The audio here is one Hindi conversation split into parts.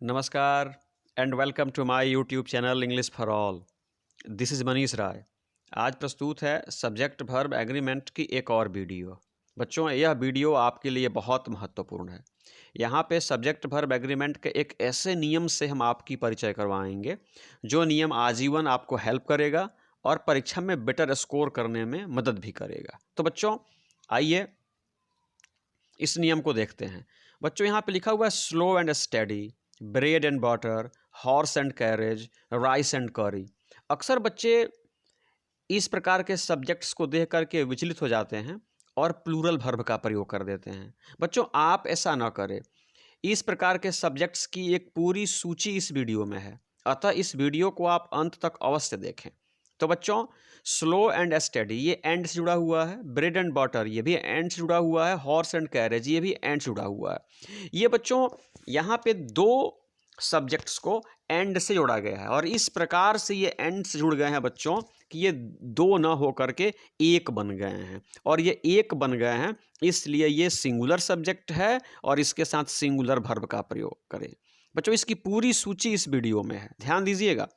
नमस्कार and welcome to my YouTube channel English for all. This is Manish Rai. आज प्रस्तुत है सब्जेक्ट वर्ब एग्रीमेंट की एक और वीडियो। बच्चों, यह वीडियो आपके लिए बहुत महत्वपूर्ण है। यहाँ पे सब्जेक्ट वर्ब एग्रीमेंट के एक ऐसे नियम से हम आपकी परिचय करवाएंगे जो नियम आजीवन आपको हेल्प करेगा और परीक्षा में बेटर स्कोर करने में मदद भी करेगा। तो बच्चों, आइए इस नियम को देखते हैं। बच्चों, यहाँ पे लिखा हुआ है slow and steady, bread and butter, horse and carriage, rice and करी। अक्सर बच्चे इस प्रकार के सब्जेक्ट्स को देख करके विचलित हो जाते हैं और प्लूरल वर्ब का प्रयोग कर देते हैं। बच्चों, आप ऐसा ना करें। इस प्रकार के सब्जेक्ट्स की एक पूरी सूची इस वीडियो में है, अतः इस वीडियो को आप अंत तक अवश्य देखें। तो बच्चों, स्लो एंड स्टडी ये एंड से जुड़ा हुआ है, ब्रेड एंड बटर ये भी एंड से जुड़ा हुआ है, हॉर्स एंड कैरेज ये भी एंड से जुड़ा हुआ है। ये बच्चों यहाँ पे दो सब्जेक्ट्स को एंड से जोड़ा गया है और इस प्रकार से ये एंड से जुड़ गए हैं बच्चों कि ये दो न हो करके एक बन गए हैं। और ये एक बन गए हैं इसलिए ये सिंगुलर सब्जेक्ट है और इसके साथ सिंगुलर वर्ब का प्रयोग करें। बच्चों, इसकी पूरी सूची इस वीडियो में है, ध्यान दीजिएगा।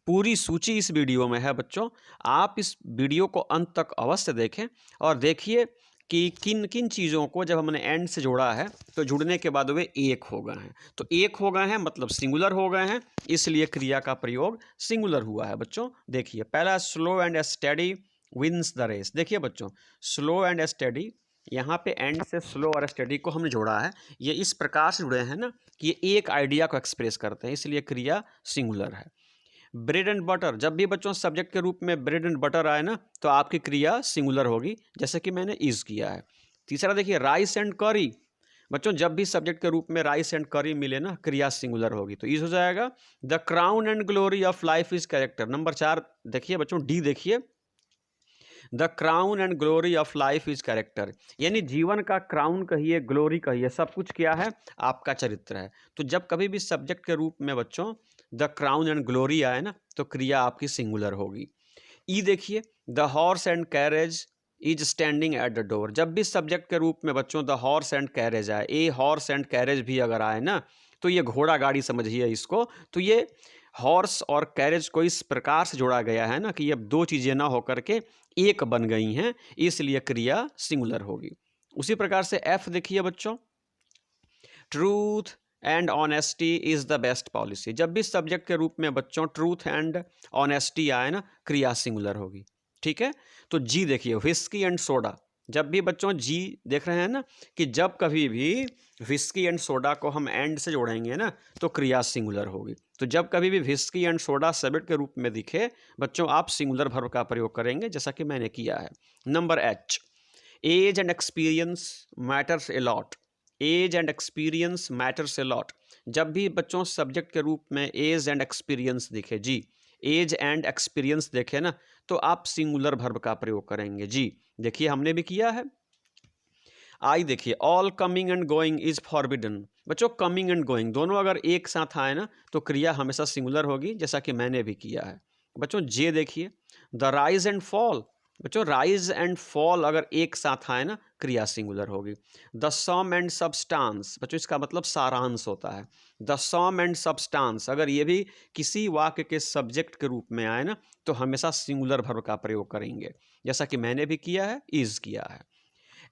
पूरी सूची इस वीडियो में है बच्चों। आप इस वीडियो को अंत तक अवश्य देखें और देखिए कि किन किन चीज़ों को जब हमने एंड से जोड़ा है तो जुड़ने के बाद वे एक हो गए हैं। तो एक हो गए हैं मतलब सिंगुलर हो गए हैं, इसलिए क्रिया का प्रयोग सिंगुलर हुआ है। बच्चों देखिए, पहला slow and steady wins the race. देखिए बच्चों, स्लो एंड स्टडी, यहाँ पे एंड से स्लो और स्टडी को हमने जोड़ा है। ये इस प्रकार से जुड़े हैं ना कि ये एक आइडिया को एक्सप्रेस करते हैं, इसलिए क्रिया सिंगुलर है। ब्रेड एंड बटर, जब भी बच्चों सब्जेक्ट के रूप में ब्रेड एंड बटर आए ना तो आपकी क्रिया सिंगुलर होगी, जैसे कि मैंने इज किया है। तीसरा देखिए, राइस एंड करी। बच्चों, जब भी सब्जेक्ट के रूप में राइस एंड करी मिले ना, क्रिया सिंगुलर होगी, तो इज हो जाएगा। The crown and glory of life is character. Number 4 देखिए बच्चों, डी देखिए, the crown and glory of life is character, यानी जीवन का क्राउन कहिए, ग्लोरी कहिए, सब कुछ क्या है? आपका चरित्र है। तो जब कभी भी सब्जेक्ट के रूप में बच्चों द क्राउन एंड ग्लोरी आए ना तो क्रिया आपकी सिंगुलर होगी। ई देखिए, the horse and carriage is standing at the door. जब भी सब्जेक्ट के रूप में बच्चों द हॉर्स एंड कैरेज आए, ए हॉर्स एंड कैरेज भी अगर आए ना तो ये घोड़ा गाड़ी समझिए इसको। तो ये हॉर्स और कैरेज को इस प्रकार से जोड़ा गया है ना कि ये दो चीज़ें ना होकर के एक बन गई हैं, इसलिए क्रिया सिंगुलर होगी। उसी प्रकार से एफ देखिए बच्चों, truth and honesty is the best policy. जब भी सब्जेक्ट के रूप में बच्चों ट्रूथ एंड ऑनेस्टी आए ना, क्रिया सिंगुलर होगी। ठीक है। तो जी देखिए, विस्की एंड सोडा। जब भी बच्चों जी देख रहे हैं ना कि जब कभी भी विस्की एंड सोडा को हम एंड से जोड़ेंगे ना तो क्रिया सिंगुलर होगी। तो जब कभी भी विस्की एंड सोडा सब्जेक्ट के रूप में दिखे बच्चों, आप सिंगुलर वर्ब का प्रयोग करेंगे, जैसा कि मैंने किया है। Number H, age and experience matters a lot. Age and experience matters a lot. जब भी बच्चों सब्जेक्ट के रूप में एज एंड एक्सपीरियंस दिखे, जी एज एंड एक्सपीरियंस देखे ना तो आप सिंगुलर वर्ब का प्रयोग करेंगे। जी देखिए, हमने भी किया है। आई देखिए, all coming and going is forbidden. बच्चों, कमिंग एंड गोइंग दोनों अगर एक साथ आए ना तो क्रिया हमेशा सिंगुलर होगी, जैसा कि मैंने भी किया है। बच्चों जे देखिए, द राइज एंड फॉल। बच्चों, राइज एंड फॉल अगर एक साथ आए ना क्रिया सिंगुलर होगी। द सम एंड सबस्टांस, बच्चों इसका मतलब सारांश होता है। द सम एंड सबस्टांस अगर ये भी किसी वाक्य के सब्जेक्ट के रूप में आए ना तो हमेशा सिंगुलर वर्ब का प्रयोग करेंगे, जैसा कि मैंने भी किया है, इज किया है।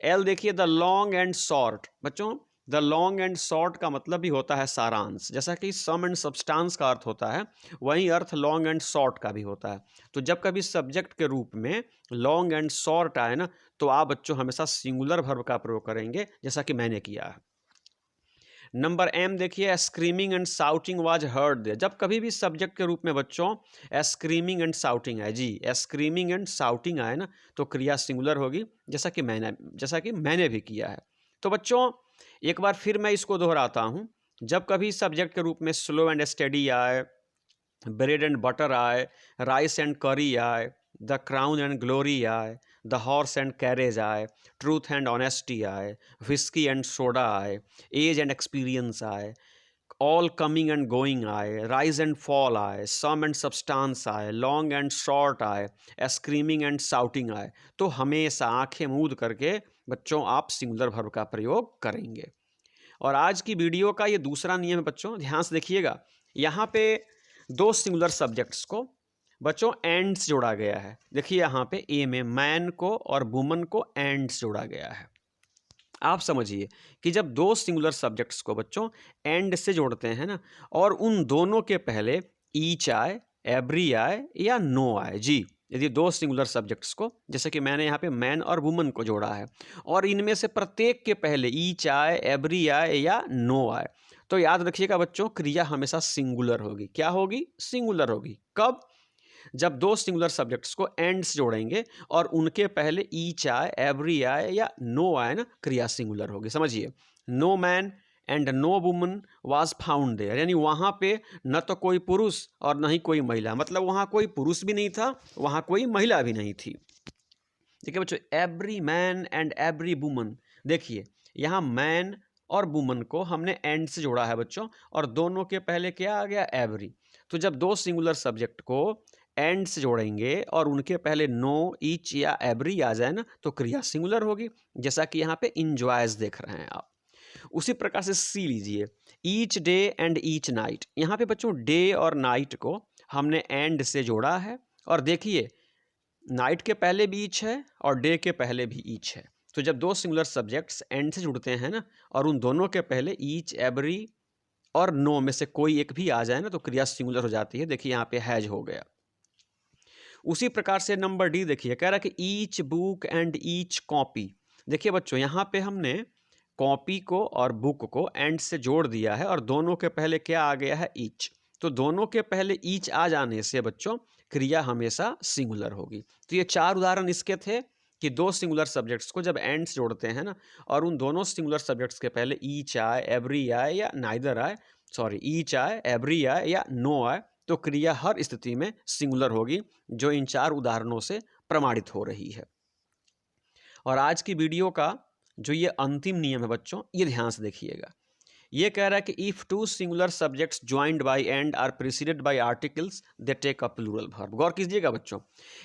एल देखिए, द लॉन्ग एंड शॉर्ट। बच्चों, द लॉन्ग एंड शॉर्ट का मतलब भी होता है सारांश, जैसा कि सम एंड सब्सटेंस का अर्थ होता है वहीं अर्थ लॉन्ग एंड शॉर्ट का भी होता है। तो जब कभी सब्जेक्ट के रूप में लॉन्ग एंड शॉर्ट आए ना तो आप बच्चों हमेशा सिंगुलर वर्ब का प्रयोग करेंगे, जैसा कि मैंने किया है। नंबर एम देखिए, screaming and shouting was heard there. जब कभी भी सब्जेक्ट के रूप में बच्चों स्क्रीमिंग एंड साउटिंग आए, जी स्क्रीमिंग एंड साउटिंग आए ना तो क्रिया सिंगुलर होगी, जैसा कि मैंने भी किया है। तो बच्चों एक बार फिर मैं इसको दोहराता हूँ। जब कभी सब्जेक्ट के रूप में स्लो एंड स्टडी आए, ब्रेड एंड बटर आए, राइस एंड करी आए, द क्राउन एंड ग्लोरी आए, द हॉर्स एंड कैरेज आए, ट्रूथ एंड ऑनेस्टी आए, विस्की एंड सोडा आए, एज एंड एक्सपीरियंस आए, ऑल कमिंग एंड गोइंग आए, राइज एंड फॉल आए, सम एंड सब्सटेंस आए, लॉन्ग एंड शॉर्ट आए, स्क्रीमिंग एंड साउटिंग आए, तो हमेशा आंखें मूंद करके बच्चों आप सिंगुलर वर्ब का प्रयोग करेंगे। और आज की वीडियो का ये दूसरा नियम है बच्चों, ध्यान से देखिएगा। यहाँ पे दो सिंगुलर सब्जेक्ट्स को बच्चों एंड से जोड़ा गया है। देखिए यहाँ पे ए में मैन को और वुमन को एंड से जोड़ा गया है। आप समझिए कि जब दो सिंगुलर सब्जेक्ट्स को बच्चों एंड से जोड़ते हैं ना, और उन दोनों के पहले ईच आए, एवरी आए या नो आए, जी यदि दो सिंगुलर सब्जेक्ट्स को, जैसे कि मैंने यहाँ पे मैन और वुमन को जोड़ा है, और इनमें से प्रत्येक के पहले ईच आए, एवरी आए या नो आए, तो याद रखिएगा बच्चों, क्रिया हमेशा सिंगुलर होगी। क्या होगी? सिंगुलर होगी। कब? जब दो सिंगुलर सब्जेक्ट्स को एंड से जोड़ेंगे और उनके पहले ईच आए, एवरी आए या नो आए ना, क्रिया सिंगुलर होगी। समझिए, no man and no woman was found there, यानी वहाँ पे न तो कोई पुरुष और न ही कोई महिला, मतलब वहाँ कोई पुरुष भी नहीं था, वहाँ कोई महिला भी नहीं थी। देखिए बच्चों, every man and every woman, देखिए यहाँ मैन और वुमन को हमने एंड से जोड़ा है बच्चों, और दोनों के पहले क्या आ गया? एवरी। तो जब दो सिंगुलर सब्जेक्ट को एंड से जोड़ेंगे और उनके पहले नो, ईच या एवरी आ जाए ना, तो क्रिया सिंगुलर होगी, जैसा कि यहाँ पे इंजॉयज देख रहे हैं आप। उसी प्रकार से सी लीजिए, each day and each night, यहाँ पे बच्चों डे और नाइट को हमने एंड से जोड़ा है, और देखिए नाइट के पहले भी ईच है और डे के पहले भी ईच है। तो जब दो सिंगुलर सब्जेक्ट्स एंड से जुड़ते हैं ना, और उन दोनों के पहले ईच, एवरी और नो में से कोई एक भी आ जाए ना, तो क्रिया सिंगुलर हो जाती है। देखिए यहाँ पे हैज हो गया। उसी प्रकार से नंबर डी देखिए, कह रहा है कि each book and each copy. देखिए बच्चों, यहाँ पे हमने कॉपी को और बुक को एंड से जोड़ दिया है, और दोनों के पहले क्या आ गया है? ईच। तो दोनों के पहले ईच आ जाने से बच्चों क्रिया हमेशा सिंगुलर होगी। तो ये चार उदाहरण इसके थे कि दो सिंगुलर सब्जेक्ट्स को जब एंड से जोड़ते हैं ना, और उन दोनों सिंगुलर सब्जेक्ट्स के पहले ईच आए, एवरी आए या नाइदर आए, सॉरी ईच आए, एवरी आए या नो आए, तो क्रिया हर स्थिति में सिंगुलर होगी, जो इन चार उदाहरणों से प्रमाणित हो रही है। और आज की वीडियो का जो ये अंतिम नियम है बच्चों, ये ध्यान से देखिएगा। ये कह रहा है कि if two singular subjects joined by and are preceded by articles they take a plural verb. गौर कीजिएगा बच्चों,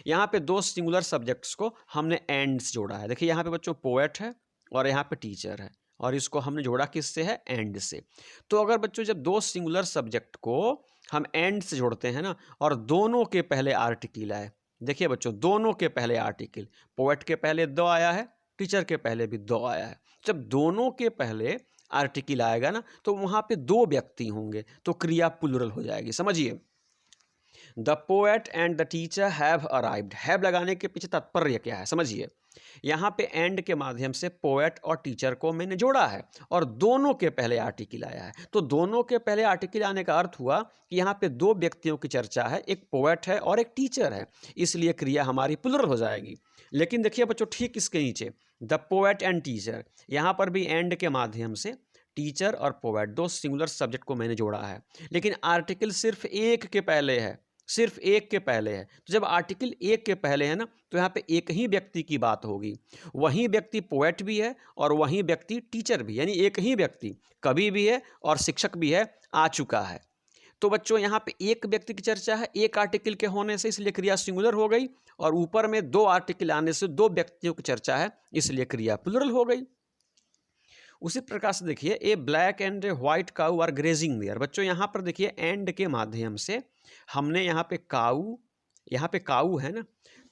यहाँ पे दो सिंगुलर सब्जेक्ट्स को हमने एंड से जोड़ा है। देखिए यहाँ पे बच्चों पोएट है और यहाँ पे टीचर है, और इसको हमने जोड़ा किससे है? एंड से। तो अगर बच्चों जब दो सिंगुलर सब्जेक्ट को हम एंड से जोड़ते हैं ना, और दोनों के पहले आर्टिकल आए, देखिए बच्चों दोनों के पहले आर्टिकल, पोएट के पहले द आया है, टीचर के पहले भी द आया है। जब दोनों के पहले आर्टिकल आएगा ना, तो वहाँ पे दो व्यक्ति होंगे, तो क्रिया प्लूरल हो जाएगी। समझिए, the poet and the teacher have arrived. Have लगाने के पीछे तात्पर्य क्या है? समझिए, यहाँ पे एंड के माध्यम से पोएट और टीचर को मैंने जोड़ा है, और दोनों के पहले आर्टिकल आया है। तो दोनों के पहले आर्टिकल आने का अर्थ हुआ कि यहाँ पे दो व्यक्तियों की चर्चा है, एक पोएट है और एक टीचर है, इसलिए क्रिया हमारी प्लूरल हो जाएगी। लेकिन देखिए बच्चों, ठीक इसके नीचे द पोएट एंड टीचर, यहाँ पर भी एंड के माध्यम से टीचर और पोएट दो सिंगुलर सब्जेक्ट को मैंने जोड़ा है, लेकिन आर्टिकल सिर्फ एक के पहले है, सिर्फ एक के पहले है। तो जब आर्टिकल एक के पहले है ना, तो यहाँ पे एक ही व्यक्ति की बात होगी। वही व्यक्ति पोएट भी है और वही व्यक्ति टीचर भी, यानी एक ही व्यक्ति कवि भी है और शिक्षक भी है, आ चुका है। तो बच्चों यहाँ पे एक व्यक्ति की चर्चा है एक आर्टिकल के होने से, इसलिए क्रिया सिंगुलर हो गई, और ऊपर में दो आर्टिकल आने से दो व्यक्तियों की चर्चा है, इसलिए क्रिया प्लूरल हो गई। उसी प्रकार से देखिए, a black and a white cow are grazing there. बच्चों यहाँ पर देखिए एंड के माध्यम से हमने यहाँ पे काऊ है ना,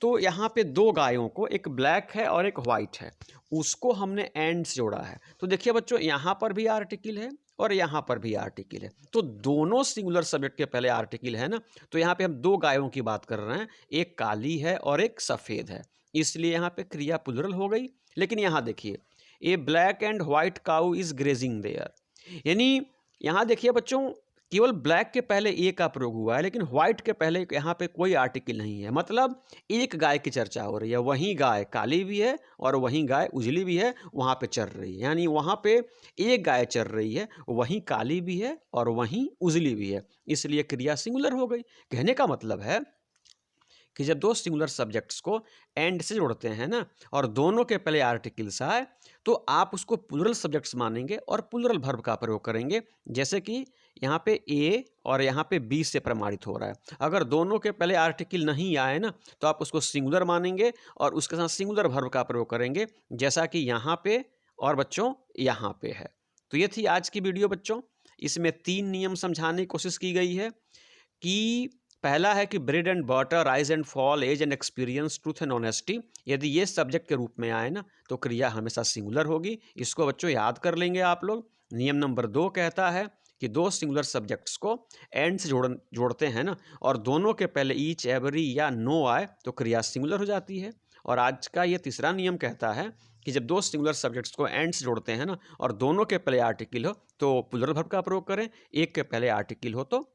तो यहाँ पे दो गायों को, एक ब्लैक है और एक व्हाइट है, उसको हमने एंड से जोड़ा है। तो देखिए बच्चों, यहाँ पर भी आर्टिकल है और यहाँ पर भी आर्टिकल है, तो दोनों सिंगुलर सब्जेक्ट के पहले आर्टिकल है ना, तो यहाँ पे हम दो गायों की बात कर रहे हैं, एक काली है और एक सफ़ेद है, इसलिए यहाँ पे क्रिया प्लूरल हो गई। लेकिन यहाँ देखिए, a black and white cow is grazing there, यानी यहाँ देखिए बच्चों, केवल ब्लैक के पहले ए का प्रयोग हुआ है, लेकिन व्हाइट के पहले यहाँ पे कोई आर्टिकल नहीं है, मतलब एक गाय की चर्चा हो रही है। वहीं गाय काली भी है और वहीं गाय उजली भी है, वहाँ पे चर रही है, यानी वहाँ पे एक गाय चर रही है, वहीं काली भी है और वहीं उजली भी है, इसलिए क्रिया सिंगुलर हो गई। कहने का मतलब है कि जब दो सिंगुलर सब्जेक्ट्स को एंड से जोड़ते हैं ना, और दोनों के पहले आर्टिकल्स आए, तो आप उसको प्लूरल सब्जेक्ट्स मानेंगे और प्लूरल वर्ब का प्रयोग करेंगे, जैसे कि यहाँ पे ए और यहाँ पे बी से प्रमाणित हो रहा है। अगर दोनों के पहले आर्टिकल नहीं आए ना, तो आप उसको सिंगुलर मानेंगे और उसके साथ सिंगुलर वर्ब का प्रयोग करेंगे, जैसा कि यहाँ पे और बच्चों यहाँ पे है। तो ये थी आज की वीडियो बच्चों। इसमें 3 नियम समझाने की कोशिश की गई है कि पहला है कि bread and butter, rise and fall, age and experience, truth and honesty. यदि ये सब्जेक्ट के रूप में आए ना तो क्रिया हमेशा सिंगुलर होगी। इसको बच्चों याद कर लेंगे आप लोग। नियम नंबर 2 कहता है कि 2 सिंगुलर सब्जेक्ट्स को एंड से जोड़ते हैं ना, और दोनों के पहले ईच, एवरी या नो आए तो क्रिया सिंगुलर हो जाती है। और आज का ये तीसरा नियम कहता है कि जब 2 सिंगुलर सब्जेक्ट्स को एंड से जोड़ते हैं ना और दोनों के पहले आर्टिकल हो तो प्लूरल वर्ब का प्रयोग करें, एक के पहले आर्टिकल हो तो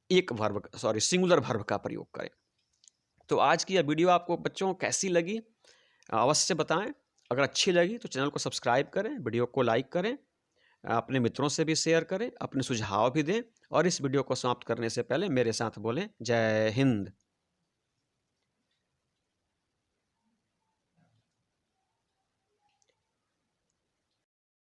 सिंगुलर वर्ब का प्रयोग करें। तो आज की यह वीडियो आपको बच्चों कैसी लगी अवश्य बताएं। अगर अच्छी लगी तो चैनल को सब्सक्राइब करें, वीडियो को लाइक करें, अपने मित्रों से भी शेयर करें, अपने सुझाव भी दें, और इस वीडियो को समाप्त करने से पहले मेरे साथ बोलें जय हिंद।